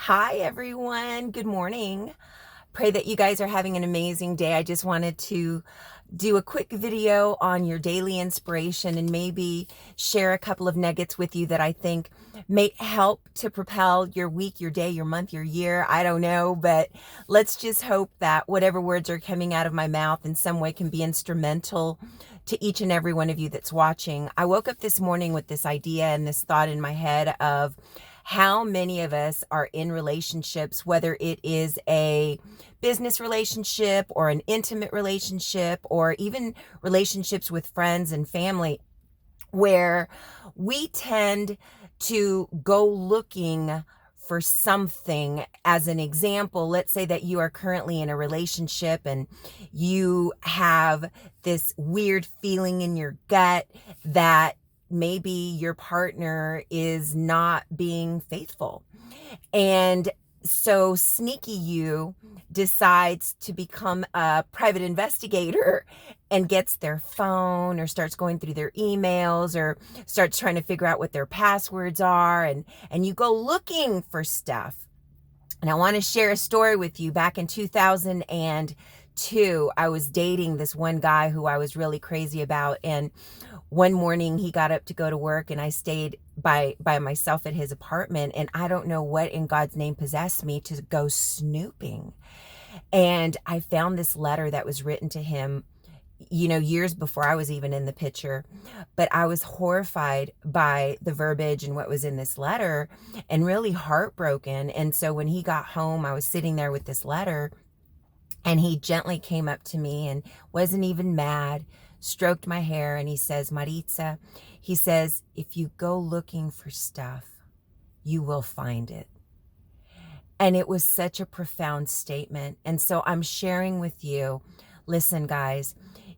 Hi, everyone. Good morning. Pray that you guys are having an amazing day. I just wanted to do a quick video on your daily inspiration and maybe share a couple of nuggets with you that I think may help to propel your week, your day, your month, your year. I don't know, but let's just hope that whatever words are coming out of my mouth in some way can be instrumental to each and every one of you that's watching. I woke up this morning with this idea and this thought in my head of how many of us are in relationships, whether it is a business relationship or an intimate relationship or even relationships with friends and family, where we tend to go looking for something. As an example, let's say that you are currently in a relationship and you have this weird feeling in your gut that maybe your partner is not being faithful. And so sneaky you decides to become a private investigator and gets their phone or starts going through their emails or starts trying to figure out what their passwords are, and you go looking for stuff. And I want to share a story with you. Back in 2002, I was dating this one guy who I was really crazy about, and one morning he got up to go to work and I stayed by myself at his apartment, and I don't know what in God's name possessed me to go snooping. And I found this letter that was written to him, years before I was even in the picture. But I was horrified by the verbiage and what was in this letter and really heartbroken. And so when he got home, I was sitting there with this letter, and he gently came up to me and wasn't even mad, stroked my hair, and he says, Maritza, he says, if you go looking for stuff, you will find it. And it was such a profound statement. And so I'm sharing with you, listen, guys,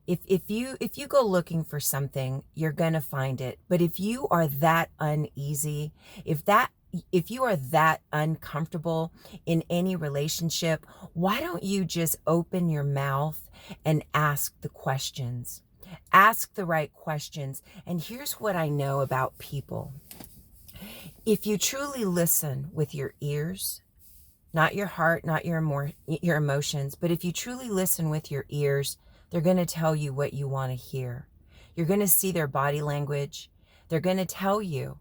if you go looking for something, you're going to find it. But if you are that uneasy, if you are that uncomfortable in any relationship, why don't you just open your mouth and ask the questions? Ask the right questions. And here's what I know about people. If you truly listen with your ears, not your heart, not your emotions, but if you truly listen with your ears, they're going to tell you what you want to hear. You're going to see their body language. They're going to tell you.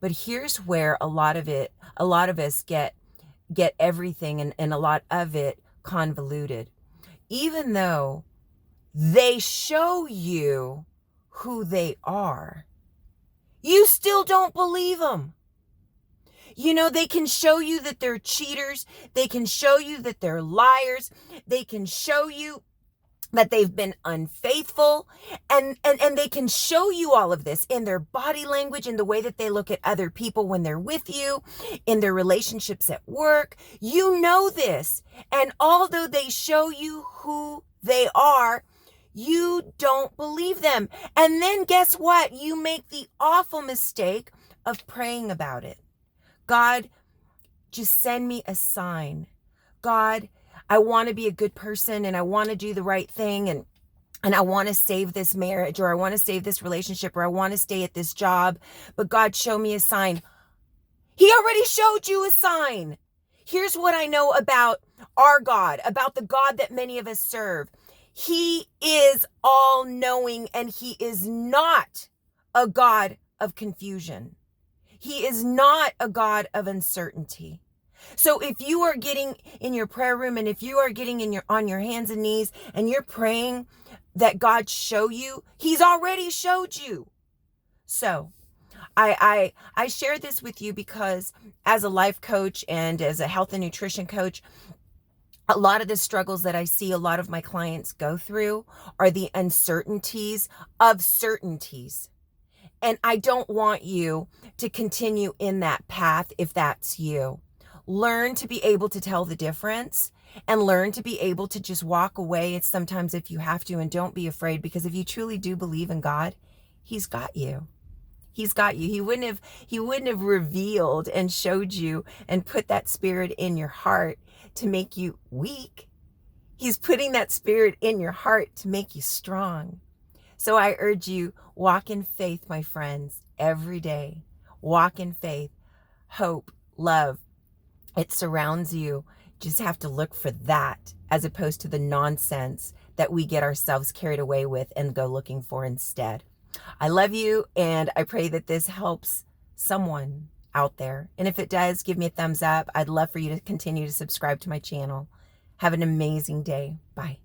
But here's where a lot of us get everything and a lot of it convoluted. Even though they show you who they are, you still don't believe them. They can show you that they're cheaters. They can show you that they're liars. They can show you that they've been unfaithful, and they can show you all of this in their body language, in the way that they look at other people when they're with you, in their relationships at work. You know this. And although they show you who they are, you don't believe them. And then guess what? You make the awful mistake of praying about it. God, just send me a sign. God, I want to be a good person and I want to do the right thing, and I want to save this marriage, or I want to save this relationship, or I want to stay at this job. But God, show me a sign. He already showed you a sign. Here's what I know about our God, about the God that many of us serve. He is all knowing, and he is not a God of confusion. He is not a God of uncertainty. So if you are getting in your prayer room, and if you are getting on your hands and knees and you're praying that God show you, he's already showed you. So I share this with you because as a life coach and as a health and nutrition coach, a lot of the struggles that I see a lot of my clients go through are the uncertainties of certainties. And I don't want you to continue in that path if that's you. Learn to be able to tell the difference, and learn to be able to just walk away. It's sometimes if you have to, and don't be afraid, because if you truly do believe in God, he's got you. He's got you. He wouldn't have revealed and showed you and put that spirit in your heart to make you weak. He's putting that spirit in your heart to make you strong. So I urge you, walk in faith, my friends, every day. Walk in faith, hope, love, It surrounds you. Just have to look for that as opposed to the nonsense that we get ourselves carried away with and go looking for instead. I love you, and I pray that this helps someone out there. And if it does, give me a thumbs up. I'd love for you to continue to subscribe to my channel. Have an amazing day. Bye.